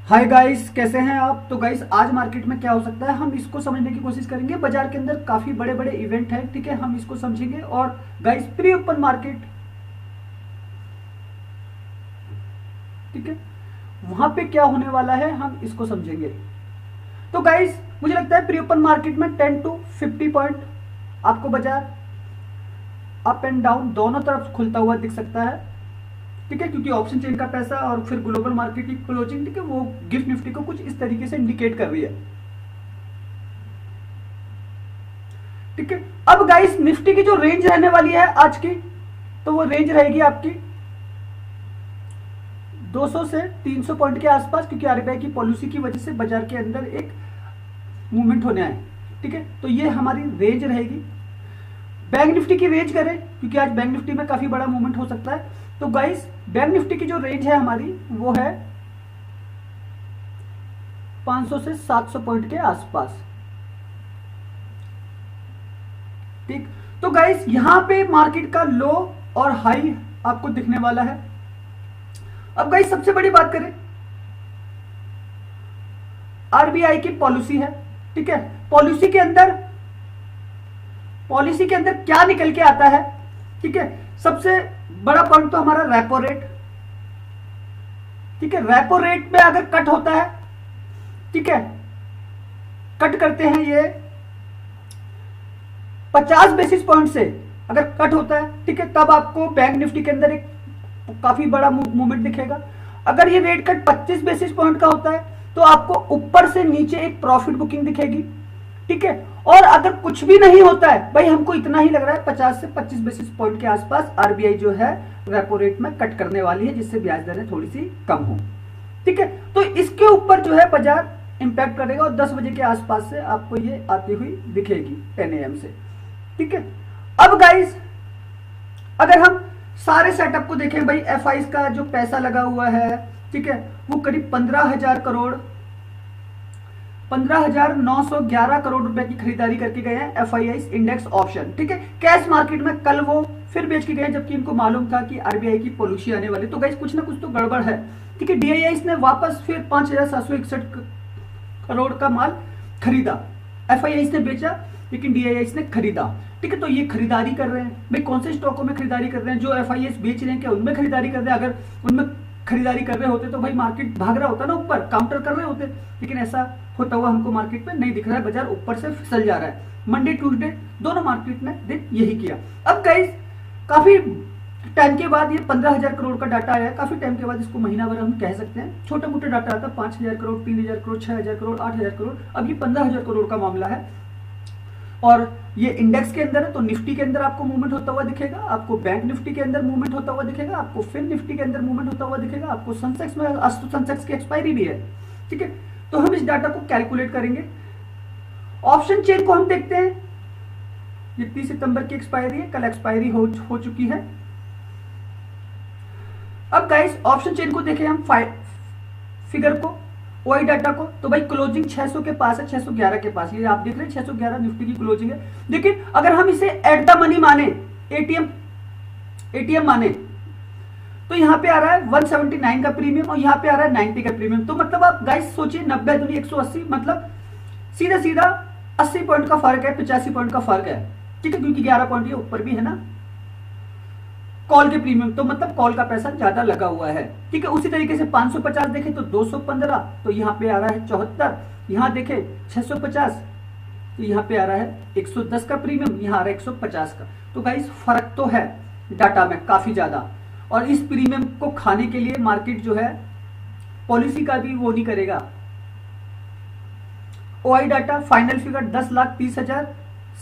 Hi guys, कैसे हैं आप। तो गाइस आज मार्केट में क्या हो सकता है हम इसको समझने की कोशिश करेंगे। बाजार के अंदर काफी बड़े बड़े इवेंट हैं, ठीक है, हम इसको समझेंगे। और गाइस प्री ओपन मार्केट, ठीक है, वहां पे क्या होने वाला है हम इसको समझेंगे। तो गाइस मुझे लगता है प्री ओपन मार्केट में 10 to 50 पॉइंट आपको बाजार अप एंड डाउन दोनों तरफ खुलता हुआ दिख सकता है, ठीक है, क्योंकि ऑप्शन चेन का पैसा और फिर ग्लोबल मार्केट की क्लोजिंग, ठीक है, वो गिफ्ट निफ्टी को कुछ इस तरीके से इंडिकेट कर रही है, ठीक है। अब गाइस निफ्टी की जो रेंज रहने वाली है आज की, तो वो रेंज रहेगी आपकी 200 से 300 पॉइंट के आसपास, क्योंकि आरबीआई की पॉलिसी की वजह से बाजार के अंदर एक मूवमेंट होने आए, ठीक है। तो ये हमारी रेंज रहेगी। बैंक निफ्टी की रेंज करें, क्योंकि आज बैंक निफ्टी में काफी बड़ा मूवमेंट हो सकता है। तो गाइस बैंक निफ्टी की जो रेंज है हमारी वो है 500 से 700 पॉइंट के आसपास, ठीक। तो गाइस यहां पे मार्केट का लो और हाई आपको दिखने वाला है। अब गाइस सबसे बड़ी बात करें, आरबीआई की पॉलिसी है, ठीक है। पॉलिसी के अंदर क्या निकल के आता है, ठीक है। सबसे बड़ा पॉइंट तो हमारा रेपो रेट, ठीक है। रेपो रेट में अगर कट होता है, ठीक है, कट करते हैं ये 50 बेसिस पॉइंट से अगर कट होता है, ठीक है, तब आपको बैंक निफ्टी के अंदर एक काफी बड़ा मूवमेंट दिखेगा। अगर ये रेट कट 25 बेसिस पॉइंट का होता है तो आपको ऊपर से नीचे एक प्रॉफिट बुकिंग दिखेगी, ठीक है। और अगर कुछ भी नहीं होता है, भाई हमको इतना ही लग रहा है 50 से 25 बेसिस पॉइंट के आसपास आरबीआई जो है रेपो रेट में कट करने वाली है, जिससे ब्याज दरें थोड़ी सी कम हो, ठीक है। तो इसके ऊपर जो है बाजार इंपैक्ट करेगा और 10 बजे के आसपास से आपको ये आती हुई दिखेगी 10 AM से, ठीक है। अब गाइस अगर हम सारे सेटअप को देखें, भाई एफआईज का जो पैसा लगा हुआ है, ठीक है, वो करीब 15,000 करोड़ 15,911 करोड़ रुपए की खरीदारी करके गए हैं एफआईआई इंडेक्स ऑप्शन, ठीक है। कैश मार्केट में कल वो फिर बेच के गए, जबकि इनको मालूम था कि आरबीआई की पॉलिसी आने वाली। तो गाइस कुछ ना कुछ तो गड़बड़ है, ठीक है। डीआईआई ने वापस फिर 5,761 करोड़ का माल खरीदा, एफआईआई ने बेचा लेकिन डीआईआई ने खरीदा, ठीक है। तो ये खरीदारी कर रहे हैं, भाई कौन से स्टॉकों में खरीदारी कर रहे हैं, जो एफआईआई बेच रहे हैं क्या उनमें खरीदारी कर रहे हैं। अगर उनमें खरीदारी कर रहे होते तो भाई मार्केट भाग रहा होता ना, ऊपर काउंटर कर रहे होते, लेकिन ऐसा होता हुआ हमको मार्केट में नहीं दिख रहा है। बाजार ऊपर से फिसल जा रहा है। मंडे ट्यूसडे दोनों मार्केट ने दिन यही किया। अब गाइस काफी टाइम के बाद ये 15,000 करोड़ का डाटा आया, काफी टाइम के बाद, इसको महीना भर हम कह सकते हैं। छोटे मोटे डाटा आता, 5,000 करोड़, 3,000 करोड़, 6,000 करोड़, 8,000 करोड़। अब ये 15,000 करोड़ का मामला है और ये इंडेक्स के अंदर है। तो निफ्टी के अंदर आपको मूवमेंट होता हुआ दिखेगा, आपको बैंक निफ्टी के अंदर मूवमेंट होता हुआ दिखेगा, आपको फिर निफ्टी के अंदर मूवमेंट होता हुआ दिखेगा, आपको सेंसेक्स में, सेंसेक्स की एक्सपायरी भी है, ठीक है। तो हम इस डाटा को कैलकुलेट करेंगे। ऑप्शन चेन को हम देखते हैं, ये 30 सितंबर की एक्सपायरी है, कल एक्सपायरी हो चुकी है। अब गाइस ऑप्शन चेन को देखें हम, फिगर को, ओआई डाटा को, तो भाई क्लोजिंग 600 के पास है, 611 के पास, ये आप देख रहे हैं 611 निफ्टी की क्लोजिंग है। लेकिन अगर हम इसे एट द मनी माने, एटीएम माने, तो यहां पे आ रहा है 179 का प्रीमियम और यहां पे आ रहा है 90 का प्रीमियम। तो मतलब आप गाइस सोचिए 90 दूनी 180, मतलब सीधा सीधा 80 पॉइंट का फर्क है, 85 पॉइंट का फर्क है, ठीक है, क्योंकि 11 पॉइंट ये ऊपर भी है ना कॉल के प्रीमियम, तो मतलब कॉल का पैसा ज्यादा लगा हुआ है, ठीक है। उसी तरीके से 550 देखें तो 215, तो यहाँ पे आ रहा है 74, यहाँ देखें 650, तो यहाँ पे आ रहा है 110 का प्रीमियम, यहाँ आ रहा है 150 का। तो गाइस फर्क तो है डाटा में काफी ज्यादा, और इस प्रीमियम को खाने के लिए मार्केट जो है पॉलिसी का भी वो नहीं करेगा। ओआई डाटा फाइनल फिगर 10,30,000,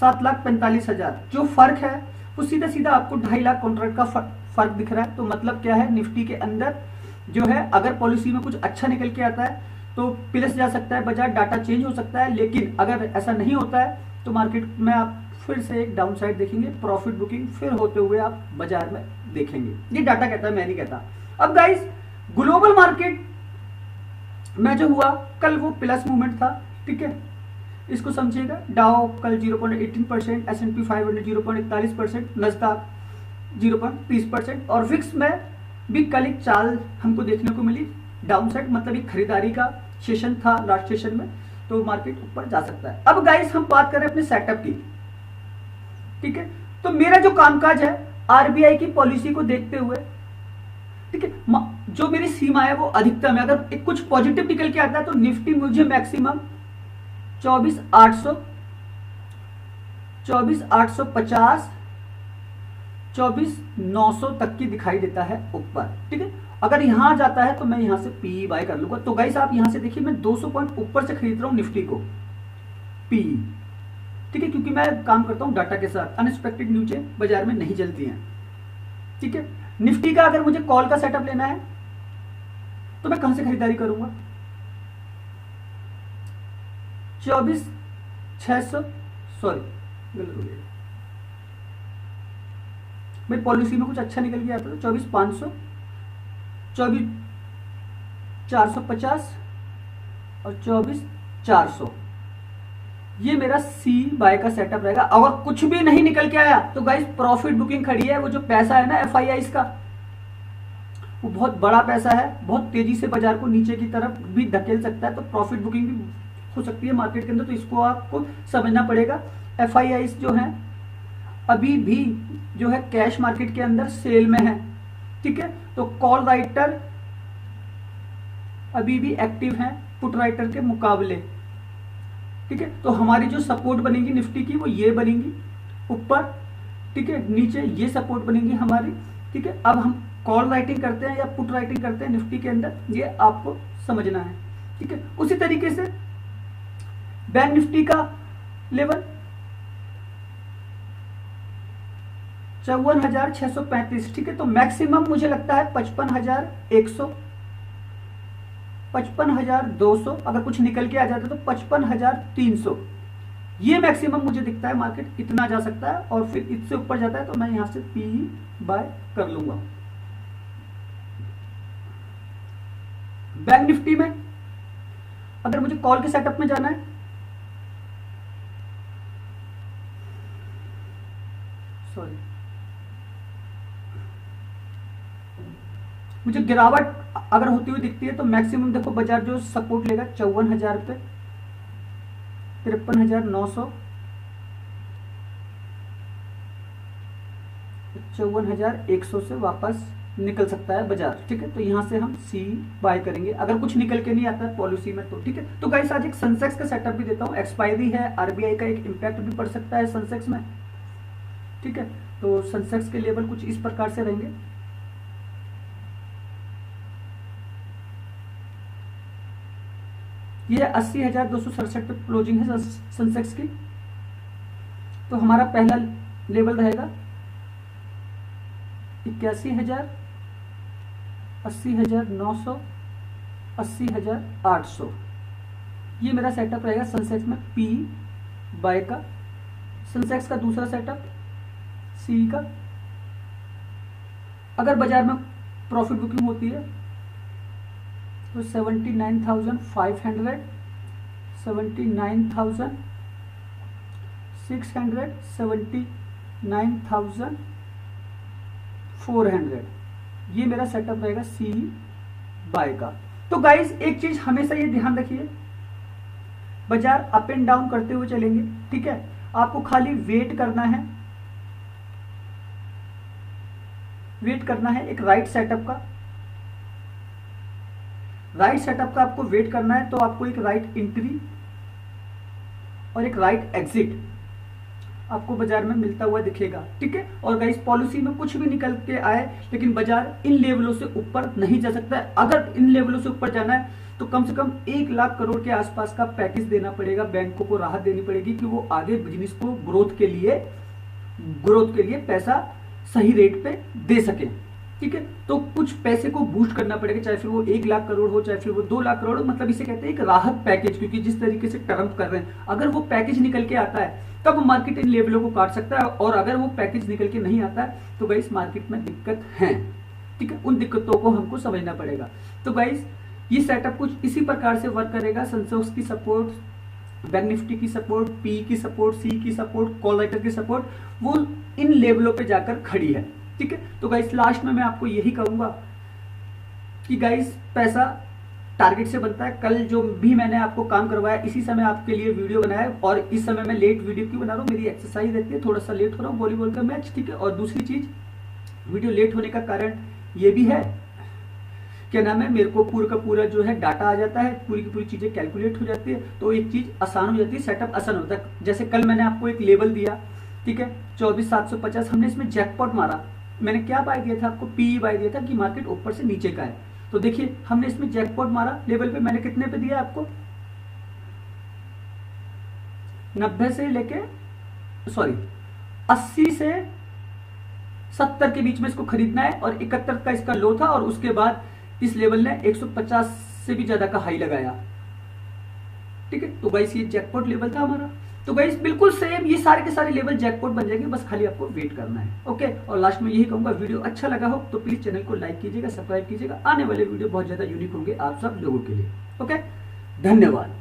7,45,000, जो फर्क है वो सीधा सीधा आपको 2.5 लाख कॉन्ट्रैक्ट का फर्क दिख रहा है। तो मतलब क्या है, निफ्टी के अंदर जो है अगर पॉलिसी में कुछ अच्छा निकल के आता है तो प्लस जा सकता है बाजार, डाटा चेंज हो सकता है। लेकिन अगर ऐसा नहीं होता है तो मार्केट में आप फिर से एक डाउन साइड देखेंगे, प्रॉफिट बुकिंग फिर होते हुए आप बाजार में देखेंगे। ये डाटा कहता है, मैं नहीं कहता। अब गाइस ग्लोबल मार्केट में जो हुआ कल वो प्लस मूवमेंट था, ठीक है, इसको समझिएगा। डाउ कल 0.18%, S&P 500 0.41%, नस्डैक 0.30%, और विक्स में भी कल एक चाल हमको देखने को मिली डाउन साइड, मतलब एक खरीदारी का सेशन था लास्ट सेशन में, तो मार्केट ऊपर जा सकता है। अब गाइस हम बात करें अपने सेटअप की, ठीक है। तो मेरा जो कामकाज है आरबीआई की पॉलिसी को देखते हुए, ठीक है, जो मेरी सीमा है वो अधिकतम है। अगर एक कुछ पॉजिटिव निकल के आता है तो निफ्टी मुझे मैक्सिमम 24,800, 24,850, 24,900 तक की दिखाई देता है ऊपर, ठीक है। अगर यहां जाता है तो मैं यहां से पी बाय कर लूंगा। तो गाइस आप यहां से देखिए मैं 200 पॉइंट ऊपर से खरीद रहा हूं निफ्टी को, पी, ठीक है, क्योंकि मैं काम करता हूं डाटा के साथ, अनएक्सपेक्टेड न्यूज़ें बाजार में नहीं चलती हैं, ठीक है। निफ्टी का अगर मुझे कॉल का सेटअप लेना है तो मैं कहां से खरीदारी करूंगा, 24,600, सॉरी गलत हो गया, मेरी पॉलिसी में कुछ अच्छा निकल गया था, 24,500, 24,450 और 24,400, ये मेरा सी बाय का सेटअप रहेगा। अगर कुछ भी नहीं निकल के आया तो गाइस प्रॉफिट बुकिंग खड़ी है। वो जो पैसा है ना एफआईआई का, वो बहुत बड़ा पैसा है, बहुत तेजी से बाजार को नीचे की तरफ भी धकेल सकता है, तो प्रॉफिट बुकिंग भी हो सकती है मार्केट के अंदर, तो इसको आपको समझना पड़ेगा। एफआईआई जो है अभी भी जो है कैश मार्केट के अंदर सेल में है, ठीक है। तो कॉल राइटर अभी भी एक्टिव है पुट राइटर के मुकाबले, ठीक है। तो हमारी जो सपोर्ट बनेगी निफ्टी की वो ये बनेगी ऊपर, ठीक है, नीचे ये सपोर्ट बनेगी हमारी, ठीक है। अब हम कॉल राइटिंग करते हैं या पुट राइटिंग करते हैं निफ्टी के अंदर, ये आपको समझना है, ठीक है। उसी तरीके से बैंक निफ्टी का लेवल 54,635, ठीक है। तो मैक्सिमम मुझे लगता है 55,100, 55,200, अगर कुछ निकल के आ जाता है तो 55,300, ये मैक्सिमम मुझे दिखता है मार्केट इतना जा सकता है। और फिर इससे ऊपर जाता है तो मैं यहां से पी बाय कर लूंगा। बैंक निफ्टी में अगर मुझे कॉल के सेटअप में जाना है, सॉरी, मुझे गिरावट अगर होती हुई दिखती है तो मैक्सिमम देखो बाजार जो सपोर्ट लेगा 54,000 पे, 53,900, 54,100 से वापस निकल सकता है बाजार, ठीक है। तो यहां से हम सी बाय करेंगे अगर कुछ निकल के नहीं आता है पॉलिसी में तो, ठीक है। तो गाइस आज एक सेंसेक्स का सेटअप भी देता हूं, एक्सपायरी है, आरबीआई का एक इंपैक्ट भी पड़ सकता है सेंसेक्स में, ठीक है। तो सेंसेक्स के लेवल कुछ इस प्रकार से रहेंगे, ये 80,267 पे क्लोजिंग है सेंसेक्स की। तो हमारा पहला लेवल रहेगा 81,000, 80,900, 80,800, ये मेरा सेटअप रहेगा सेंसेक्स में पी बाय का। सेंसेक्स का दूसरा सेटअप सी का, अगर बाजार में प्रॉफिट बुकिंग होती है तो 79,500, 79,600, 79,400, ये मेरा सेटअप रहेगा सी बाय का। तो गाइस एक चीज हमेशा ये ध्यान रखिए, बाजार अप एंड डाउन करते हुए चलेंगे, ठीक है। आपको खाली वेट करना है, वेट करना है एक राइट सेटअप का, राइट सेटअप का आपको वेट करना है। तो आपको एक राइट एंट्री और एक राइट एग्जिट आपको बाजार में मिलता हुआ दिखेगा, ठीक है। और गाइस पॉलिसी में कुछ भी निकल के आए लेकिन बाजार इन लेवलों से ऊपर नहीं जा सकता है। अगर इन लेवलों से ऊपर जाना है तो कम से कम 1 लाख करोड़ के आसपास का पैकेज देना पड़ेगा, बैंकों को राहत देनी पड़ेगी कि वो आगे बिजनेस को ग्रोथ के लिए पैसा सही रेट पे दे सके, ठीक है। तो कुछ पैसे को बूस्ट करना पड़ेगा, चाहे फिर वो 1 लाख करोड़ हो, चाहे फिर वो 2 लाख करोड़ हो, मतलब इसे कहते हैं एक राहत पैकेज, क्योंकि जिस तरीके से टर्म कर रहे हैं अगर वो पैकेज निकल के आता है तब मार्केट इन लेवलों को काट सकता है, और अगर वो पैकेज निकल के नहीं आता है तो गाइस मार्केट में दिक्कत है, ठीक है। उन दिक्कतों को हमको समझना पड़ेगा। तो गाइस ये सेटअप कुछ इसी प्रकार से वर्क करेगा, सेंसेक्स की सपोर्ट, बैंक निफ्टी की सपोर्ट, पी की सपोर्ट, सी की सपोर्ट, कॉल राइटर की सपोर्ट, वो इन लेवलों पे जाकर खड़ी है, ठीक है। तो गाइस लास्ट में मैं आपको यही कहूंगा कि गाइस पैसा टारगेट से बनता है। कल जो भी मैंने आपको काम करवाया इसी समय आपके लिए वीडियो बनाया, और इस समय मैं लेट वीडियो क्यों बना रहा हूँ, मेरी एक्सरसाइज रहती है, थोड़ा सा लेट हो रहा हूँ, वॉलीबॉल का मैच, ठीक है। और दूसरी चीज, वीडियो लेट होने का कारण ये भी है, क्या नाम है, मेरे को पूरा का पूरा जो है डाटा आ जाता है, पूरी की पूरी चीजें कैलकुलेट हो जाती है, तो एक चीज आसान हो जाती है, सेटअप आसान होता है। जैसे कल मैंने आपको एक लेवल दिया, ठीक है, 24,750, हमने इसमें जैकपॉट मारा। मैंने क्या बाय दिया था आपको, पी बाय दिया था कि मार्केट ऊपर से नीचे का है। तो देखिए हमने इसमें जैकपॉट मारा लेवल पे, मैंने कितने पे दिया आपको, 90 से लेके 80 से 70 के बीच में इसको खरीदना है, और 71 का इसका लो था, और उसके बाद इस लेवल ने 150 से भी ज्यादा का हाई लगाया, ठीक है। तो गाइस ये जैकपॉट लेवल था हमारा। तो गाइस बिल्कुल सेम ये सारे के सारे लेवल जैकपॉट बन जाएंगे, बस खाली आपको वेट करना है, ओके। और लास्ट में यही कहूंगा, वीडियो अच्छा लगा हो तो प्लीज चैनल को लाइक कीजिएगा, सब्सक्राइब कीजिएगा, आने वाले वीडियो बहुत ज्यादा यूनिक होंगे आप सब लोगों के लिए, ओके। धन्यवाद।